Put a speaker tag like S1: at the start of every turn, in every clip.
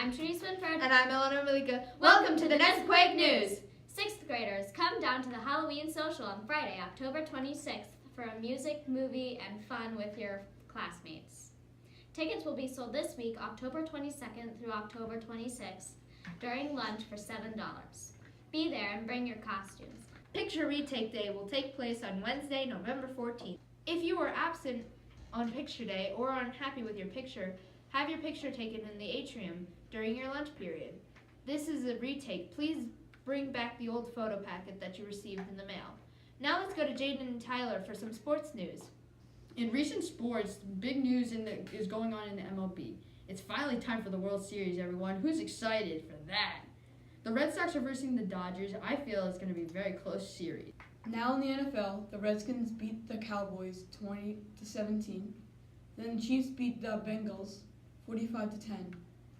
S1: I'm Trudy Swinford.
S2: And I'm Eleanor Malika. Welcome to the Nesaquake News.
S1: 6th graders, come down to the Halloween social on Friday, October 26th for a music, movie, and fun with your classmates. Tickets will be sold this week, October 22nd through October 26th, during lunch for $7. Be there and bring your costumes.
S2: Picture Retake Day will take place on Wednesday, November 14th. If you were absent on Picture Day or are unhappy with your picture, have your picture taken in the atrium during your lunch period. This is a retake. Please bring back the old photo packet that you received in the mail. Now let's go to Jaden and Tyler for some sports news.
S3: In recent sports, big news is going on in the MLB. It's finally time for the World Series, everyone. Who's excited for that? The Red Sox are versing the Dodgers. I feel it's going to be a very close series.
S4: Now in the NFL, the Redskins beat the Cowboys 20-17. Then the Chiefs beat the Bengals 45-10.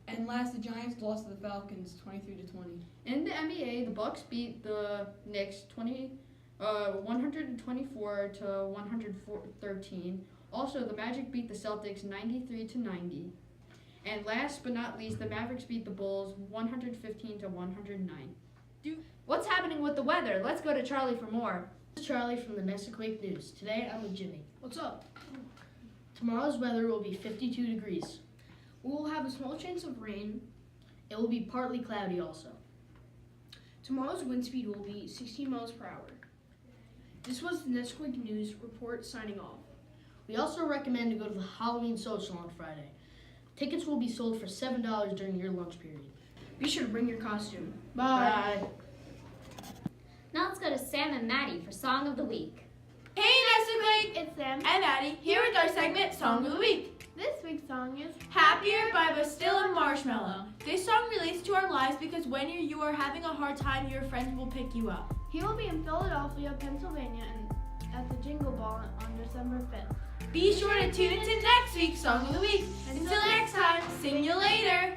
S4: And last, the Giants lost to the Falcons 23-20.
S3: In the NBA, the Bucks beat the Knicks 124 to 113. Also, the Magic beat the Celtics 93-90. And last but not least, the Mavericks beat the Bulls 115 to 109.
S2: What's happening with the weather? Let's go to Charlie for more.
S5: This is Charlie from the Nesaquake News. Today I'm with Jimmy.
S6: What's up?
S5: Tomorrow's weather will be 52 degrees.
S6: We will have a small chance of rain.
S5: It will be partly cloudy also.
S6: Tomorrow's wind speed will be 16 miles per hour. This was the Nesaquake News report signing off.
S5: We also recommend to go to the Halloween social on Friday. Tickets will be sold for $7 during your lunch period.
S6: Be sure to bring your costume.
S5: Bye.
S1: Now let's go to Sam and Maddie for Song of the Week.
S7: Hey Nesaquake!
S8: It's Sam
S7: and Addie, here with our segment, Song of the Week.
S8: This week's song is
S7: Happier by Bastille and Marshmallow. This song relates to our lives because when you are having a hard time, your friends will pick you up.
S8: He will be in Philadelphia, Pennsylvania at the Jingle Ball on December 5th.
S7: Be sure to tune into next week's Song of the Week. Until next time, sing you later.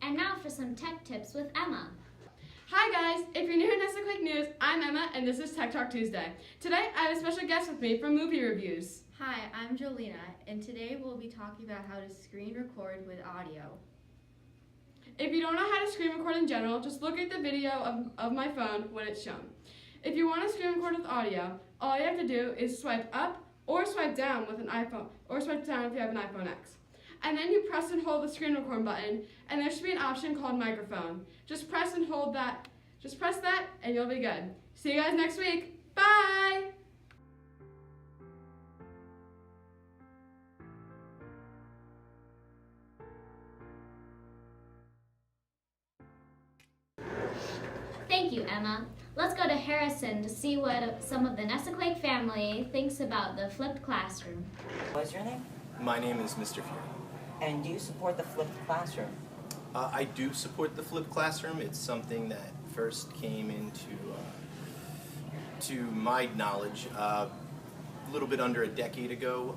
S1: And now for some tech tips with Emma.
S3: Hi guys, if you're new to Nesaquake News, I'm Emma and this is Tech Talk Tuesday. Today I have a special guest with me from Movie Reviews.
S9: Hi, I'm Jolena, and today we'll be talking about how to screen record with audio.
S3: If you don't know how to screen record in general, just look at the video of my phone when it's shown. If you want to screen record with audio, all you have to do is swipe up or swipe down with an iPhone, or swipe down if you have an iPhone X. And then you press and hold the screen record button, and there should be an option called microphone. Just press and hold that. Just press that, and you'll be good. See you guys next week. Bye!
S1: Thank you, Emma. Let's go to Harrison to see what some of the Nesaquake family thinks about the flipped classroom.
S10: What's your name?
S11: My name is Mr. Fury.
S10: And do you support the flipped classroom?
S11: I do support the flipped classroom. It's something that first came into to my knowledge a little bit under a decade ago,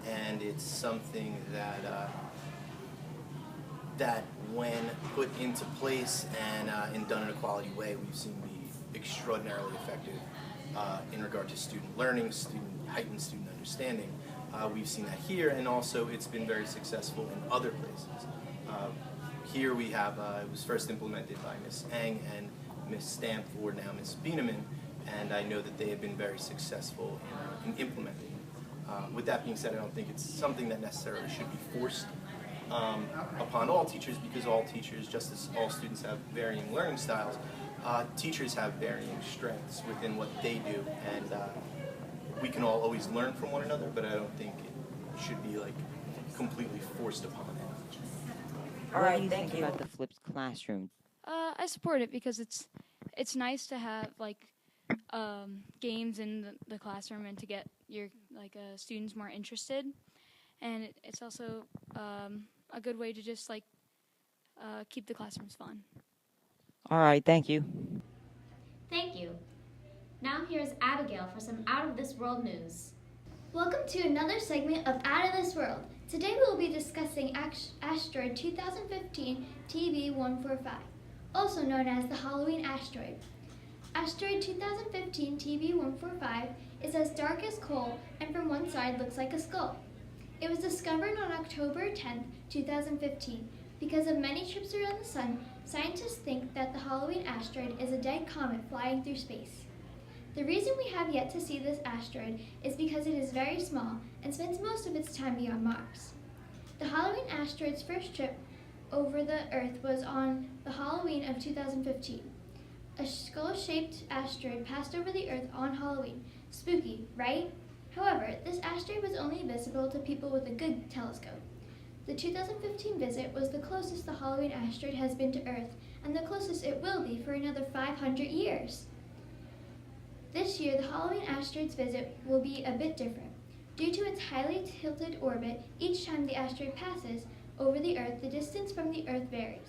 S11: and it's something that when put into place and done in a quality way, we've seen be extraordinarily effective in regard to student learning, heightened student understanding. We've seen that here, and also it's been very successful in other places. Here we have, it was first implemented by Ms. Ang and Ms. Stamford, now Ms. Bieneman, and I know that they have been very successful in implementing it. With that being said, I don't think it's something that necessarily should be forced upon all teachers, because all teachers, just as all students have varying learning styles, teachers have varying strengths within what they do, and we can all always learn from one another, but I don't think it should be like completely forced upon it.
S10: All right, thank you. About the flipped classroom?
S12: I support it because it's nice to have like games in the classroom and to get your students more interested, and it's also a good way to just keep the classrooms fun.
S10: All right, thank you.
S1: Thank you. Now here's Abigail for some Out of This World news.
S8: Welcome to another segment of Out of This World. Today we will be discussing asteroid 2015 TB145, also known as the Halloween asteroid. Asteroid 2015 TB145 is as dark as coal and from one side looks like a skull. It was discovered on October 10, 2015 Because of many trips around the sun, scientists think that the Halloween asteroid is a dead comet flying through space. The reason we have yet to see this asteroid is because it is very small and spends most of its time beyond Mars. The Halloween asteroid's first trip over the Earth was on the Halloween of 2015. A skull-shaped asteroid passed over the Earth on Halloween. Spooky, right? However, this asteroid was only visible to people with a good telescope. The 2015 visit was the closest the Halloween asteroid has been to Earth, and the closest it will be for another 500 years. This year, the Halloween asteroid's visit will be a bit different. Due to its highly tilted orbit, each time the asteroid passes over the Earth, the distance from the Earth varies.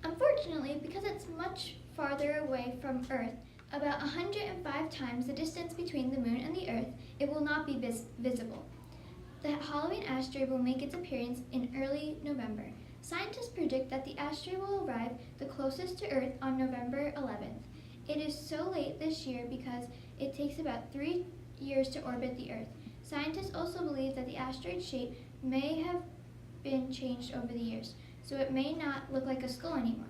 S8: Unfortunately, because it's much farther away from Earth, about 105 times the distance between the Moon and the Earth, it will not be visible. The Halloween asteroid will make its appearance in early November. Scientists predict that the asteroid will arrive the closest to Earth on November 11th. It is so late this year because it takes about 3 years to orbit the Earth. Scientists also believe that the asteroid's shape may have been changed over the years, so it may not look like a skull anymore.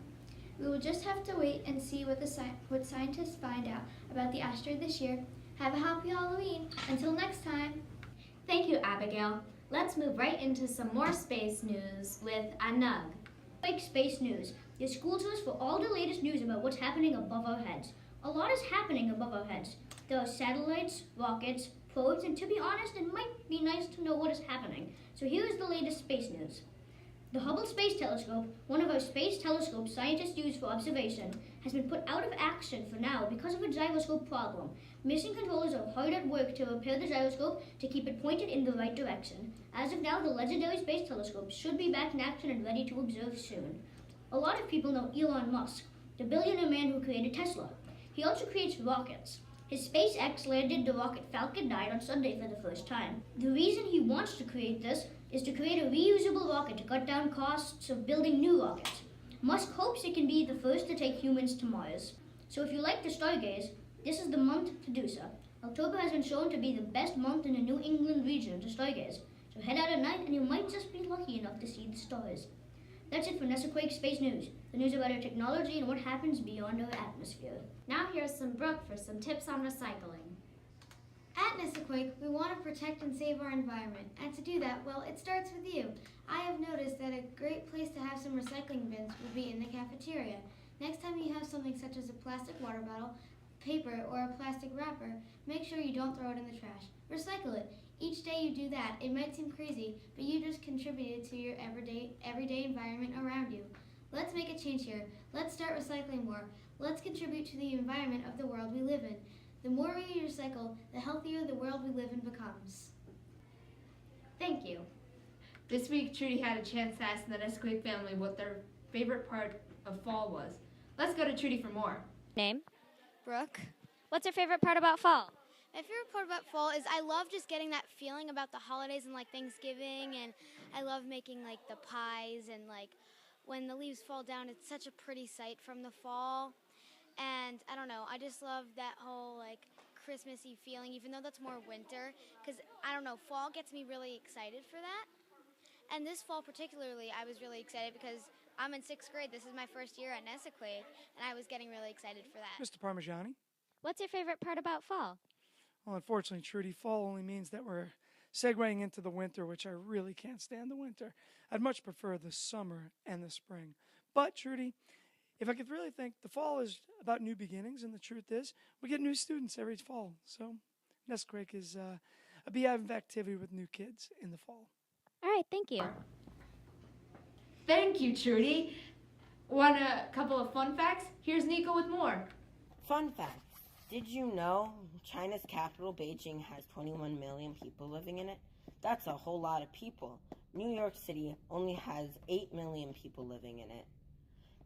S8: We will just have to wait and see what scientists find out about the asteroid this year. Have a happy Halloween. Until next time.
S1: Thank you, Abigail. Let's move right into some more space news with Anug.
S13: Like space news, your school source for all the latest news about what's happening above our heads. A lot is happening above our heads. There are satellites, rockets, probes, and to be honest, it might be nice to know what is happening. So here is the latest space news. The Hubble Space Telescope, one of our space telescopes scientists use for observation, has been put out of action for now because of a gyroscope problem. Mission controllers are hard at work to repair the gyroscope to keep it pointed in the right direction. As of now, the legendary space telescope should be back in action and ready to observe soon. A lot of people know Elon Musk, the billionaire man who created Tesla. He also creates rockets. His SpaceX landed the rocket Falcon 9 on Sunday for the first time. The reason he wants to create this is to create a reusable rocket to cut down costs of building new rockets. Musk hopes it can be the first to take humans to Mars. So if you like to stargaze, this is the month to do so. October has been shown to be the best month in the New England region to stargaze. So head out at night and you might just be lucky enough to see the stars. That's it for Nesaquake Space News, the news about our technology and what happens beyond our atmosphere.
S1: Now here's some Brooke for some tips on recycling.
S14: At Nesaquake, we want to protect and save our environment, and to do that, well, it starts with you. I have noticed that a great place to have some recycling bins would be in the cafeteria. Next time you have something such as a plastic water bottle, paper, or a plastic wrapper, make sure you don't throw it in the trash. Recycle it. Each day you do that, it might seem crazy, but you just contributed to your everyday environment around you. Let's make a change here. Let's start recycling more. Let's contribute to the environment of the world we live in. The more we recycle, the healthier the world we live in becomes.
S1: Thank you.
S2: This week, Trudy had a chance to ask the Nesaquake family what their favorite part of fall was. Let's go to Trudy for more.
S15: Name?
S16: Brooke.
S15: What's your favorite part about fall?
S16: My favorite part about fall is I love just getting that feeling about the holidays and like Thanksgiving, and I love making like the pies and like when the leaves fall down, it's such a pretty sight from the fall. And I don't know, I just love that whole like Christmassy feeling, even though that's more winter, because I don't know, fall gets me really excited for that. And this fall particularly, I was really excited because I'm in 6th grade. This is my first year at Nesaquake, and I was getting really excited for that.
S17: Mr. Parmigiani?
S15: What's your favorite part about fall?
S17: Well, unfortunately, Trudy, fall only means that we're segueing into the winter, which I really can't stand the winter. I'd much prefer the summer and the spring. But, Trudy, if I could really think, the fall is about new beginnings, and the truth is, we get new students every fall. So, Nesaquake is a beehive of activity with new kids in the fall.
S15: All right, thank you.
S2: Thank you, Trudy. Want a couple of fun facts? Here's Nico with more.
S10: Fun fact. Did you know China's capital, Beijing, has 21 million people living in it? That's a whole lot of people. New York City only has 8 million people living in it.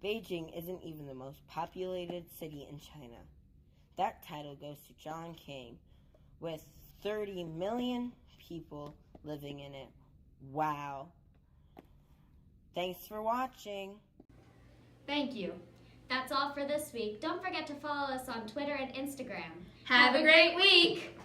S10: Beijing isn't even the most populated city in China. That title goes to John King, with 30 million people living in it. Wow. Thanks for watching.
S2: Thank you.
S1: That's all for this week. Don't forget to follow us on Twitter and Instagram.
S2: Have a great week!